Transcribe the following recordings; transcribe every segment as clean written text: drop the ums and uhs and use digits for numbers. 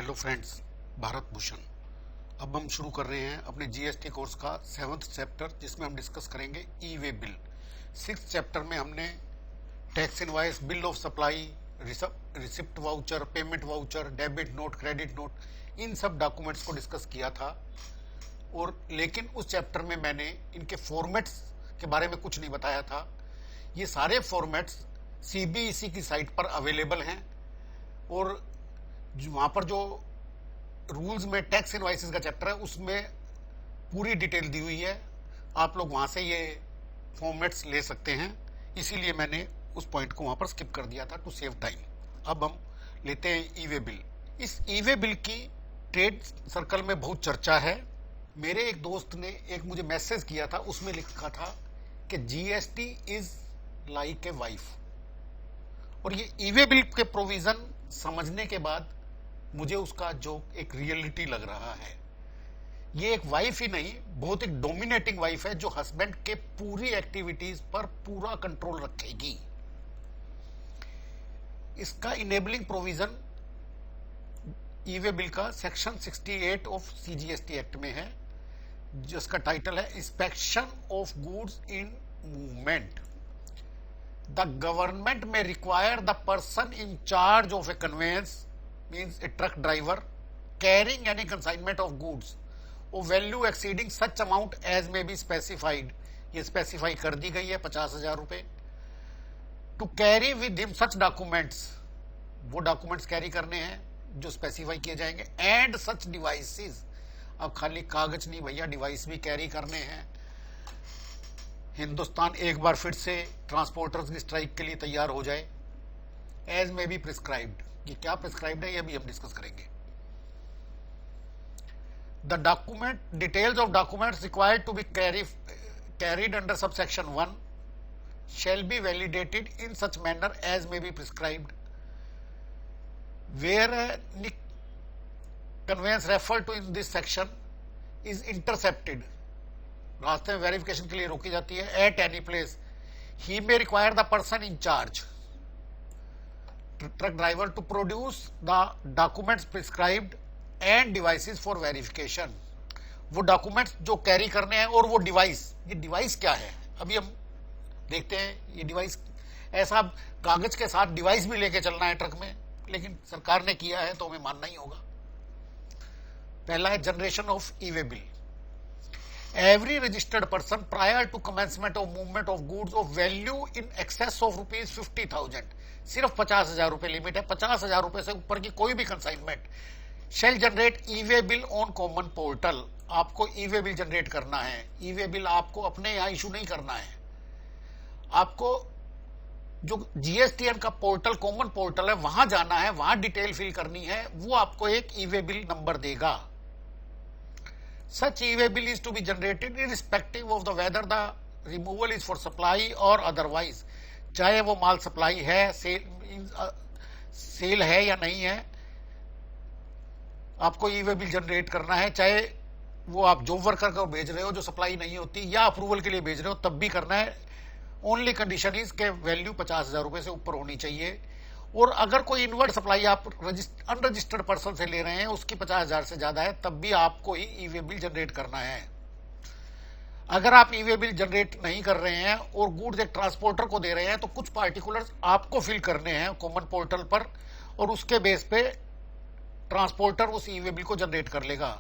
Hello friends, Bharat Bhushan. अब हम शुरू कर रहे हैं अपने जीएसटी कोर्स का 7th चैप्टर, जिसमें हम डिस्कस करेंगे ई वे बिल। 6th चैप्टर में हमने tax invoice, bill of supply, receipt voucher, payment voucher, debit note, credit note, इन सब डॉक्यूमेंट्स को डिस्कस किया था। और लेकिन उस चैप्टर में मैंने इनके फॉर्मेट्स के बारे में कुछ नहीं बताया था। ये सारे फॉर्मेट्स सीबीईसी की साइट पर अवेलेबल हैं और वहां पर जो रूल्स में टैक्स इनवॉइसेस का चैप्टर है उसमें पूरी डिटेल दी हुई है। आप लोग वहां से ये फॉर्मेट्स ले सकते हैं, इसीलिए मैंने उस पॉइंट को वहां पर स्किप कर दिया था टू सेव टाइम। अब हम लेते हैं ई वे बिल। इस ई वे बिल की ट्रेड सर्कल में बहुत चर्चा है। मेरे एक दोस्त ने एक मुझे मैसेज किया था, उसमें लिखा था कि GST is like a wife. और ये ई वे बिल के प्रोविजन समझने के बाद मुझे उसका जो एक रियलिटी लग रहा है, ये एक वाइफ ही नहीं, बहुत एक डोमिनेटिंग वाइफ है जो हस्बैंड के पूरी एक्टिविटीज पर पूरा कंट्रोल रखेगी। इसका enabling provision E way bill का सेक्शन 68 ऑफ सीजीएसटी एक्ट में है, जिसका टाइटल है inspection of goods in movement. The government may require the person in charge of a conveyance, means a truck driver, carrying any consignment of goods of value exceeding such amount as may be specified। ये specify कर दी गई है 50,000 रुपए। To carry with him such documents, वो documents carry करने हैं जो स्पेसिफाई किए जाएंगे। एंड सच डिवाइसेस, अब खाली कागज नहीं भैया, डिवाइस भी कैरी करने हैं। हिंदुस्तान एक बार फिर से ट्रांसपोर्टर्स की स्ट्राइक के लिए तैयार हो जाए। एज मे बी प्रिस्क्राइब्ड, ये क्या प्रिस्क्राइब्ड है ये भी हम डिस्कस करेंगे। The document details of documents required to be carried under subsection 1 shall be validated in such manner as may be prescribed where a conveyance referred to in this section is intercepted, रास्ते में verification के लिए रोकी जाती है, at any place he may require the person in charge, truck driver, to produce the documents prescribed and devices for verification। वो documents जो carry करने हैं और वो डिवाइस, ये डिवाइस क्या है अभी हम देखते हैं। ये डिवाइस ऐसा कागज के साथ डिवाइस भी लेके चलना है ट्रक में, लेकिन सरकार ने किया है तो हमें मानना ही होगा। पहला है generation of e way bill. Every registered person prior to commencement of movement of goods of value in excess of ₹50,000, सिर्फ 50,000 रुपए लिमिट है, 50,000 रुपए से ऊपर की कोई भी consignment, shall generate e way bill on common portal. आपको ई वे बिल जनरेट करना है। ई वे बिल आपको अपने यहां इशू नहीं करना है, आपको जो जीएसटीएन का पोर्टल, कॉमन पोर्टल है, वहां जाना है, वहां डिटेल फिल करनी है, वो आपको एक ई वे बिल नंबर देगा। Such E way bill is to be generated irrespective of the whether the removal is for supply or otherwise, चाहे वो माल सप्लाई है, सेल है या नहीं है, आपको ई वे बिल जनरेट करना है। चाहे वो आप जॉब वर्कर को भेज रहे हो जो सप्लाई नहीं होती, या अप्रूवल के लिए भेज रहे हो, तब भी करना है। ओनली कंडीशन इज के वैल्यू 50,000 रुपए से ऊपर होनी चाहिए। और अगर कोई इनवर्ड सप्लाई आप अनरजिस्टर्ड पर्सन से ले रहे हैं, उसकी 50,000 से ज्यादा है, तब भी आपको ही ई वे बिल जनरेट करना है। अगर आप ई वे बिल जनरेट नहीं कर रहे हैं और गुड्स एक ट्रांसपोर्टर को दे रहे हैं, तो कुछ पार्टिकुलर्स आपको फिल करने हैं कॉमन पोर्टल पर, और उसके बेस पे ट्रांसपोर्टर उस ई वे बिल को जनरेट कर लेगा।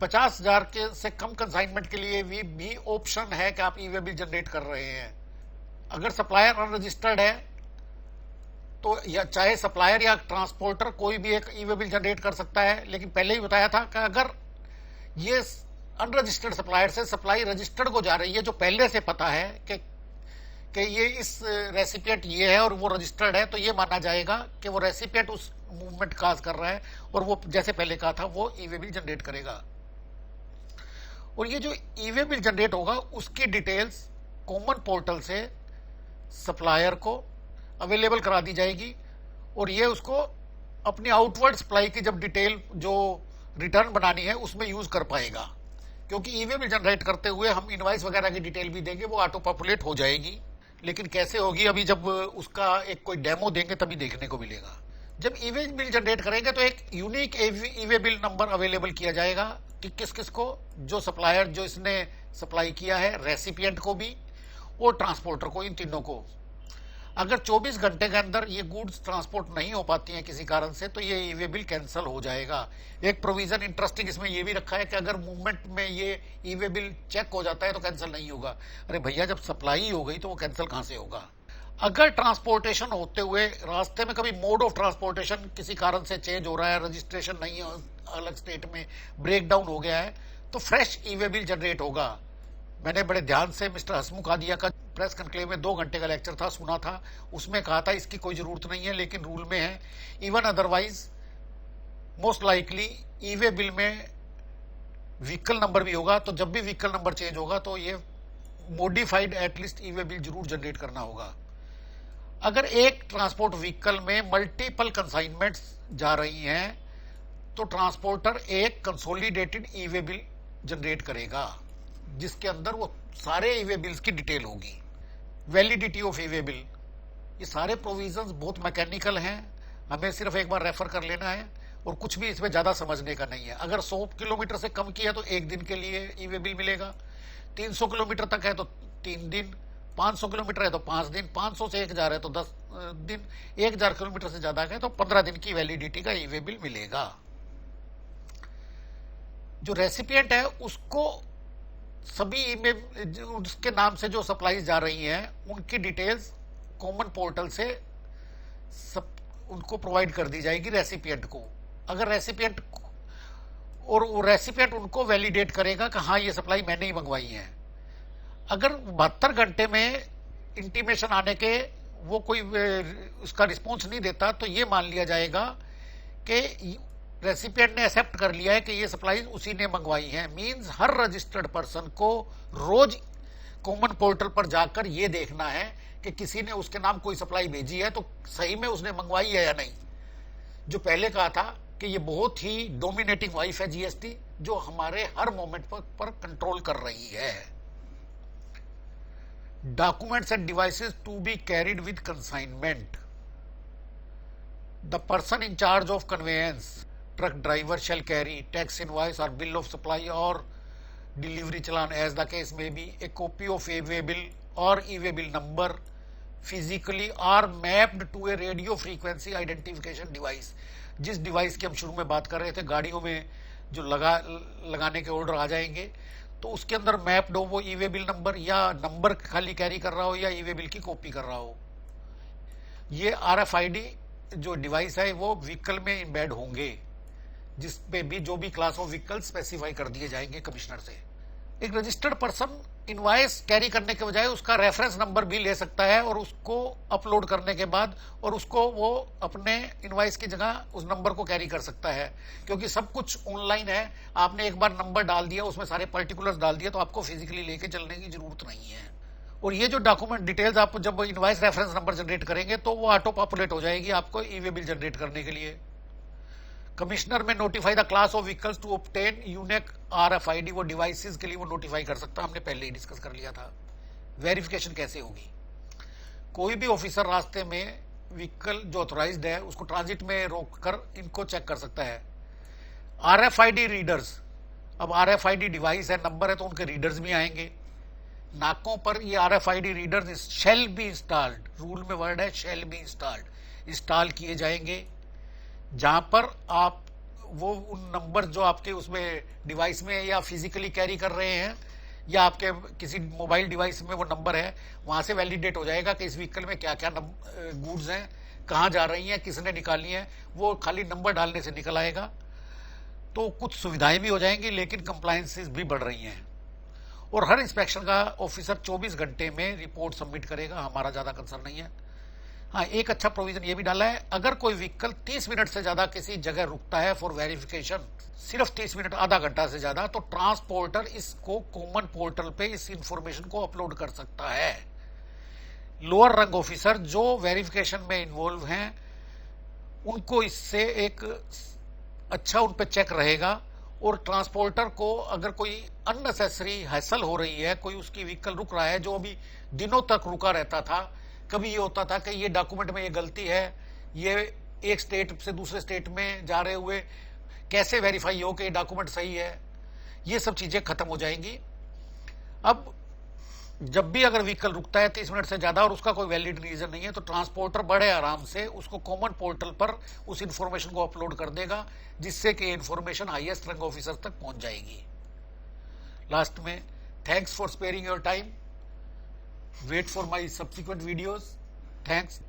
50,000 के से कम कंसाइनमेंट के लिए भी ऑप्शन है कि आप ई वे बिल जनरेट कर रहे हैं। अगर सप्लायर अनरजिस्टर्ड है तो या चाहे सप्लायर या ट्रांसपोर्टर कोई भी एक ई वे बिल जनरेट कर सकता है। लेकिन पहले ही बताया था कि अगर ये अनरजिस्टर्ड सप्लायर से सप्लाई रजिस्टर्ड को जा रही है, जो पहले से पता है कि ये इस रेसिपिएंट ये है और वो रजिस्टर्ड है, तो ये माना जाएगा कि वो रेसिपिएंट उस मूवमेंट काज कर रहा है और वो जैसे पहले कहा था वो ई वे बिल जनरेट करेगा। और ये जो ई वे बिल जनरेट होगा उसकी डिटेल्स कॉमन पोर्टल से सप्लायर को अवेलेबल करा दी जाएगी, और ये उसको अपनी आउटवर्ड सप्लाई की जब डिटेल जो रिटर्न बनानी है उसमें यूज कर पाएगा। क्योंकि ई वे बिल जनरेट करते हुए हम इनवाइस वगैरह की डिटेल भी देंगे, वो ऑटो पॉपुलेट हो जाएगी। लेकिन कैसे होगी अभी जब उसका एक कोई डेमो देंगे तभी देखने को मिलेगा। जब ई वे बिल जनरेट करेंगे तो एक यूनिक ई वे बिल नंबर अवेलेबल किया जाएगा कि किस किस को, जो सप्लायर जो इसने सप्लाई किया है, रेसिपिएंट को भी और ट्रांसपोर्टर को, इन तीनों को। अगर 24 घंटे के अंदर ये गुड्स ट्रांसपोर्ट नहीं हो पाती हैं किसी कारण से तो ये ई वे बिल कैंसिल हो जाएगा। एक प्रोविजन इंटरेस्टिंग इसमें ये भी रखा है कि अगर मूवमेंट में ये ई वे बिल चेक हो जाता है तो कैंसिल नहीं होगा। अरे भैया, जब सप्लाई हो गई तो वो कैंसिल कहां से होगा। अगर ट्रांसपोर्टेशन होते हुए रास्ते में कभी मोड ऑफ ट्रांसपोर्टेशन किसी कारण से चेंज हो रहा है, रजिस्ट्रेशन नहीं है, अलग स्टेट में ब्रेक डाउन हो गया है, तो फ्रेश ई वे बिल जनरेट होगा। मैंने बड़े ध्यान से मिस्टर हसमुख आदिया का प्रेस कॉन्क्लेव में 2 घंटे का लेक्चर था, सुना था। उसमें कहा था इसकी कोई जरूरत नहीं है, लेकिन रूल में है। इवन अदरवाइज मोस्ट लाइकली ई वे बिल में व्हीकल नंबर भी होगा, तो जब भी व्हीकल नंबर चेंज होगा तो ये मॉडिफाइड एटलीस्ट ई वे बिल जरूर जनरेट करना होगा। अगर एक ट्रांसपोर्ट व्हीकल में मल्टीपल कंसाइनमेंट्स जा रही हैं तो ट्रांसपोर्टर एक कंसोलिडेटेड ई वे बिल जनरेट करेगा जिसके अंदर वो सारे ई वे बिल्स की डिटेल होगी। Validity of e way bill, ये सारे प्रोविजंस बहुत मैकेनिकल हैं, हमें सिर्फ एक बार रेफर कर लेना है और कुछ भी इसमें ज्यादा समझने का नहीं है। अगर 100 किलोमीटर से कम किया तो 1 दिन के लिए ई वे बिल मिलेगा, 300 किलोमीटर तक है तो 3 दिन, 500 किलोमीटर है तो 5 दिन, 500 से 1000 है तो 10 दिन, 1000 किलोमीटर से ज्यादा है तो 15 दिन की वैलिडिटी का ई वे बिल मिलेगा। जो रेसिपिएंट है उसको सभी ईमेल उसके नाम से जो सप्लाई जा रही हैं उनकी डिटेल्स कॉमन पोर्टल से सब उनको प्रोवाइड कर दी जाएगी रेसिपिएंट को। अगर रेसिपिएंट और वो रेसिपिएंट उनको वैलिडेट करेगा कि हाँ ये सप्लाई मैंने ही मंगवाई है। अगर 72 घंटे में इंटीमेशन आने के वो कोई उसका रिस्पॉन्स नहीं देता तो ये मान लिया जाएगा कि रेसिपिएंट ने एक्सेप्ट कर लिया है कि ये सप्लाई उसी ने मंगवाई है। मींस हर रजिस्टर्ड पर्सन को रोज कॉमन पोर्टल पर जाकर ये देखना है कि किसी ने उसके नाम कोई सप्लाई भेजी है तो सही में उसने मंगवाई है या नहीं। जो पहले कहा था कि ये बहुत ही डोमिनेटिंग वाइफ है जीएसटी, जो हमारे हर मोमेंट पर कंट्रोल कर रही है। Documents and devices to be carried with consignment. The person in charge of conveyance truck driver shall carry tax invoice or bill of supply or delivery challan as the case may be, a copy of e-way bill or e-way bill number physically are mapped to a radio frequency identification device। जिस device की हम शुरू में बात कर रहे थे, गाड़ियों में जो लगाने के ऑर्डर आ जाएंगे तो उसके अंदर मैप्ड हो वो ई-वे बिल नंबर, या नंबर खाली कैरी कर रहा हो या ई-वे बिल की कॉपी कर रहा हो। ये RFID जो डिवाइस है वो व्हीकल में इम्बेड होंगे, जिसपे भी जो भी क्लास ऑफ व्हीकल स्पेसिफाई कर दिए जाएंगे कमिश्नर से। एक रजिस्टर्ड पर्सन इनवॉइस कैरी करने के बजाय उसका रेफरेंस नंबर भी ले सकता है और उसको अपलोड करने के बाद और उसको वो अपने इनवॉइस की जगह उस नंबर को कैरी कर सकता है, क्योंकि सब कुछ ऑनलाइन है। आपने एक बार नंबर डाल दिया, उसमें सारे पर्टिकुलर्स डाल दिया, तो आपको फिजिकली लेके चलने की जरूरत नहीं है। और ये जो डॉक्यूमेंट डिटेल्स आप जब इनवॉइस रेफरेंस नंबर जनरेट करेंगे तो वो ऑटो पॉपुलेट हो जाएगी आपको ई-वे बिल जनरेट करने के लिए। कमिश्नर में notify the class of vehicles to obtain unique RFID, वो डिवाइसेस के लिए वो नोटिफाई कर सकता है, हमने पहले ही डिस्कस कर लिया था। वेरिफिकेशन कैसे होगी? कोई भी ऑफिसर रास्ते में व्हीकल जो ऑथोराइज्ड है उसको ट्रांजिट में रोककर इनको चेक कर सकता है। RFID रीडर्स, अब RFID डिवाइस है, नंबर है, तो उनके रीडर्स भी आएंगे नाकों पर। ये RFID readers shall be installed, rule में वर्ड है शैल बी इंस्टॉल्ड, इंस्टॉल किए जाएंगे जहां पर आप वो उन नंबर जो आपके उसमें डिवाइस में या फिजिकली कैरी कर रहे हैं या आपके किसी मोबाइल डिवाइस में वो नंबर है, वहां से वैलिडेट हो जाएगा कि इस व्हीकल में क्या क्या गुड्स हैं, कहां जा रही हैं, किसने निकाली है। वो खाली नंबर डालने से निकल आएगा। तो कुछ सुविधाएं भी हो जाएंगी लेकिन कंप्लायंसेस भी बढ़ रही हैं। और हर इंस्पेक्शन का ऑफिसर 24 घंटे में रिपोर्ट सबमिट करेगा, हमारा ज्यादा कंसर्न नहीं है। हाँ, एक अच्छा प्रोविजन ये भी डाला है, अगर कोई व्हीकल 30 मिनट से ज्यादा किसी जगह रुकता है फॉर वेरिफिकेशन, सिर्फ 30 मिनट, आधा घंटा से ज्यादा, तो ट्रांसपोर्टर इसको कॉमन पोर्टल पे इस इंफॉर्मेशन को अपलोड कर सकता है। लोअर रैंक ऑफिसर जो वेरिफिकेशन में इन्वॉल्व हैं उनको इससे एक अच्छा उन पे चेक रहेगा और ट्रांसपोर्टर को अगर कोई अननेसेसरी हैसल हो रही है, कोई उसकी व्हीकल रुक रहा है जो अभी दिनों तक रुका रहता था, कभी ये होता था कि ये डॉक्यूमेंट में ये गलती है, ये एक स्टेट से दूसरे स्टेट में जा रहे हुए कैसे वेरीफाई हो कि ये डॉक्यूमेंट सही है, ये सब चीजें खत्म हो जाएंगी। अब जब भी अगर व्हीकल रुकता है 30 मिनट से ज्यादा और उसका कोई वैलिड रीजन नहीं है, तो ट्रांसपोर्टर बड़े आराम से उसको कॉमन पोर्टल पर उस इंफॉर्मेशन को अपलोड कर देगा, जिससे कि इंफॉर्मेशन हाईएस्ट रैंक ऑफिसर तक पहुंच जाएगी। लास्ट में, thanks for sparing your time, wait for my subsequent videos. Thanks.